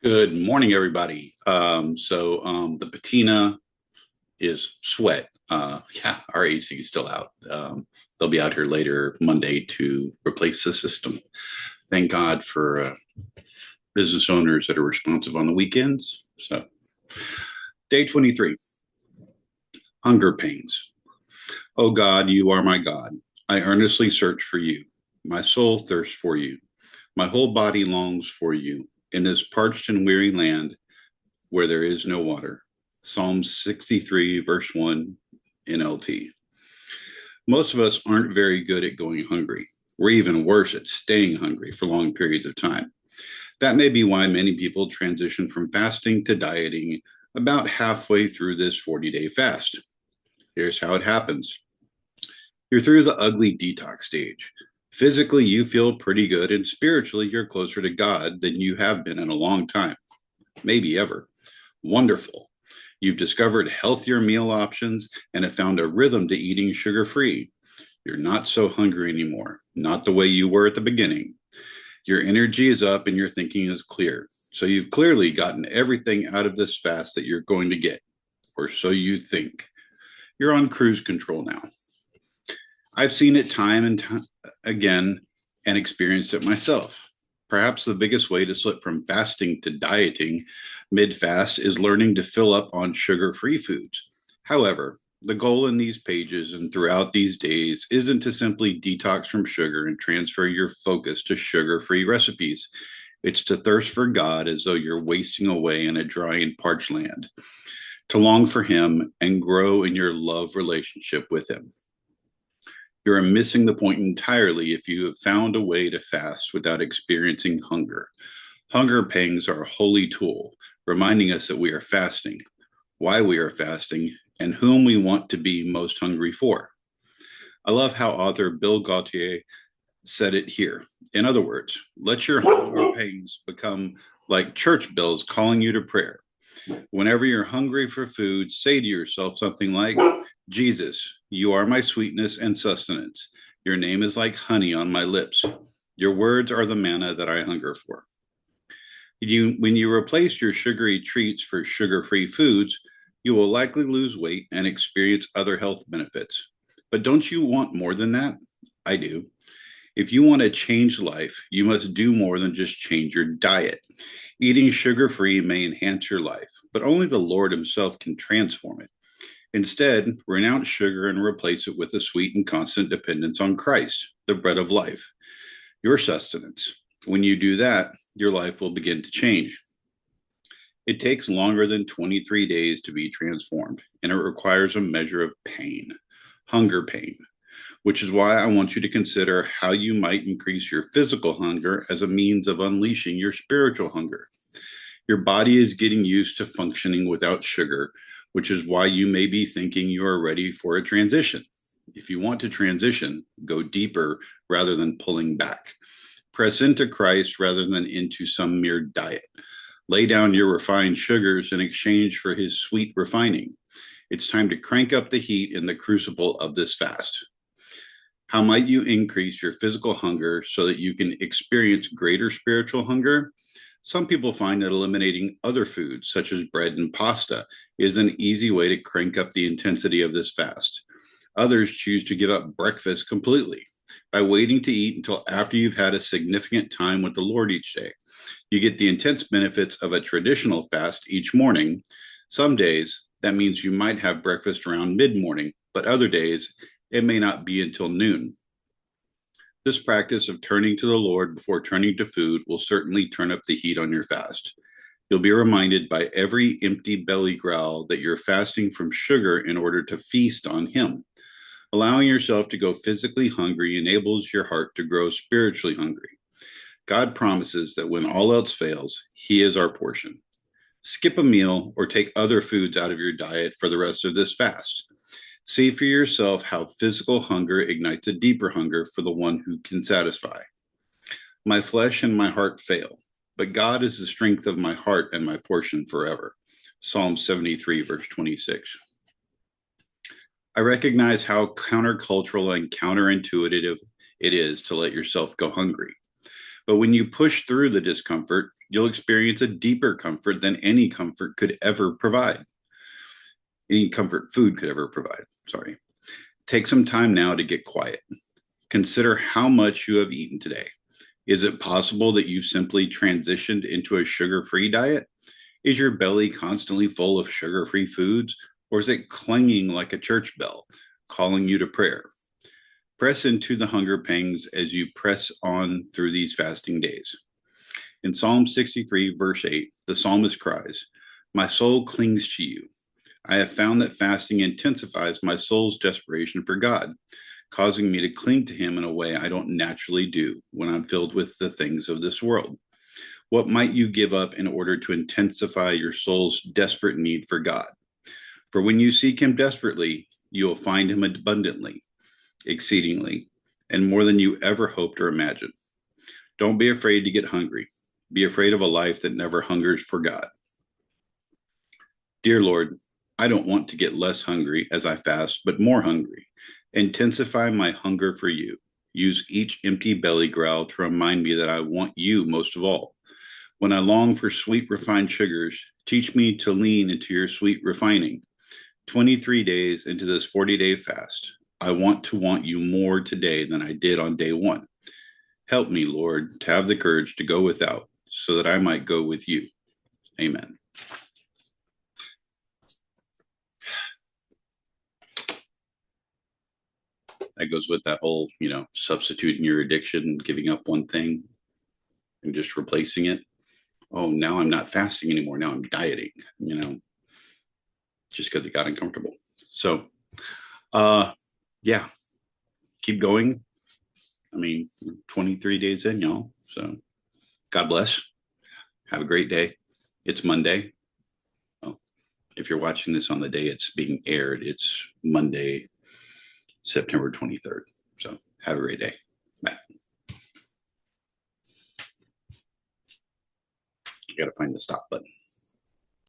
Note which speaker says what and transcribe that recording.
Speaker 1: Good morning, everybody. The patina is sweat. Yeah, our AC is still out. They'll be out here later Monday to replace the system. Thank God for business owners that are responsive on the weekends. Day 23, hunger pains. Oh God, you are my God. I earnestly search for you. My soul thirsts for you. My whole body longs for you in this parched and weary land where there is no water. Psalm 63, verse 1, NLT. Most of us aren't very good at going hungry. We're even worse at staying hungry for long periods of time. That may be why many people transition from fasting to dieting about halfway through this 40-day fast. Here's how it happens. You're through the ugly detox stage. Physically, you feel pretty good, and spiritually, you're closer to God than you have been in a long time, maybe ever. Wonderful. You've discovered healthier meal options and have found a rhythm to eating sugar-free. You're not so hungry anymore, not the way you were at the beginning. Your energy is up and your thinking is clear. So you've clearly gotten everything out of this fast that you're going to get, or so you think. You're on cruise control now. I've seen it time and time again and experienced it myself. Perhaps the biggest way to slip from fasting to dieting mid-fast is learning to fill up on sugar-free foods. However, the goal in these pages and throughout these days isn't to simply detox from sugar and transfer your focus to sugar-free recipes. It's to thirst for God as though you're wasting away in a dry and parched land, to long for Him and grow in your love relationship with Him. You're missing the point entirely if you have found a way to fast without experiencing hunger. Hunger pangs are a holy tool, reminding us that we are fasting, why we are fasting, and whom we want to be most hungry for. I love how author Bill Gautier said it here. In other words, let your hunger pangs become like church bells calling you to prayer. Whenever you're hungry for food, say to yourself something like, Jesus, you are my sweetness and sustenance. Your name is like honey on my lips. Your words are the manna that I hunger for. When you replace your sugary treats for sugar-free foods, you will likely lose weight and experience other health benefits. But don't you want more than that? I do. If you want to change life, you must do more than just change your diet. Eating sugar-free may enhance your life, but only the Lord Himself can transform it. Instead, renounce sugar and replace it with a sweet and constant dependence on Christ, the bread of life, your sustenance. When you do that, your life will begin to change. It takes longer than 23 days to be transformed, and it requires a measure of pain, hunger pain, which is why I want you to consider how you might increase your physical hunger as a means of unleashing your spiritual hunger. Your body is getting used to functioning without sugar, which is why you may be thinking you are ready for a transition. If you want to transition, go deeper rather than pulling back. Press into Christ rather than into some mere diet. Lay down your refined sugars in exchange for His sweet refining. It's time to crank up the heat in the crucible of this fast. How might you increase your physical hunger so that you can experience greater spiritual hunger? Some people find that eliminating other foods, such as bread and pasta, is an easy way to crank up the intensity of this fast. Others choose to give up breakfast completely by waiting to eat until after you've had a significant time with the Lord each day. You get the intense benefits of a traditional fast each morning. Some days, that means you might have breakfast around mid-morning, but other days, it may not be until noon. This practice of turning to the Lord before turning to food will certainly turn up the heat on your fast. You'll be reminded by every empty belly growl that you're fasting from sugar in order to feast on Him. Allowing yourself to go physically hungry enables your heart to grow spiritually hungry. God promises that when all else fails, He is our portion. Skip a meal or take other foods out of your diet for the rest of this fast. See for yourself how physical hunger ignites a deeper hunger for the one who can satisfy. My flesh and my heart fail, but God is the strength of my heart and my portion forever. Psalm 73, verse 26. I recognize how countercultural and counterintuitive it is to let yourself go hungry. But when you push through the discomfort, you'll experience a deeper comfort than any comfort could ever provide. Any comfort food could ever provide. Sorry. Take some time now to get quiet. Consider how much you have eaten today. Is it possible that you've simply transitioned into a sugar free diet? Is your belly constantly full of sugar free foods, or is it clanging like a church bell, calling you to prayer? Press into the hunger pangs as you press on through these fasting days. In Psalm 63, verse 8, the psalmist cries, "My soul clings to you. I have found that fasting intensifies my soul's desperation for God, causing me to cling to Him in a way I don't naturally do when I'm filled with the things of this world." What might you give up in order to intensify your soul's desperate need for God? For when you seek Him desperately, you will find Him abundantly, exceedingly, and more than you ever hoped or imagined. Don't be afraid to get hungry. Be afraid of a life that never hungers for God. Dear Lord, I don't want to get less hungry as I fast, but more hungry. Intensify my hunger for you. Use each empty belly growl to remind me that I want you most of all. When I long for sweet refined sugars, teach me to lean into your sweet refining. 23 days into this 40-day fast, I want to want you more today than I did on day one. Help me, Lord, to have the courage to go without so that I might go with you. Amen. That goes with that whole, substituting your addiction, giving up one thing and just replacing it. Oh, now I'm not fasting anymore. Now I'm dieting, just because it got uncomfortable. So, yeah, keep going. 23 days in, y'all. So, God bless. Have a great day. It's Monday. Well, if you're watching this on the day it's being aired, it's Monday, September 23rd. So, have a great day. Bye. You got to find the stop button.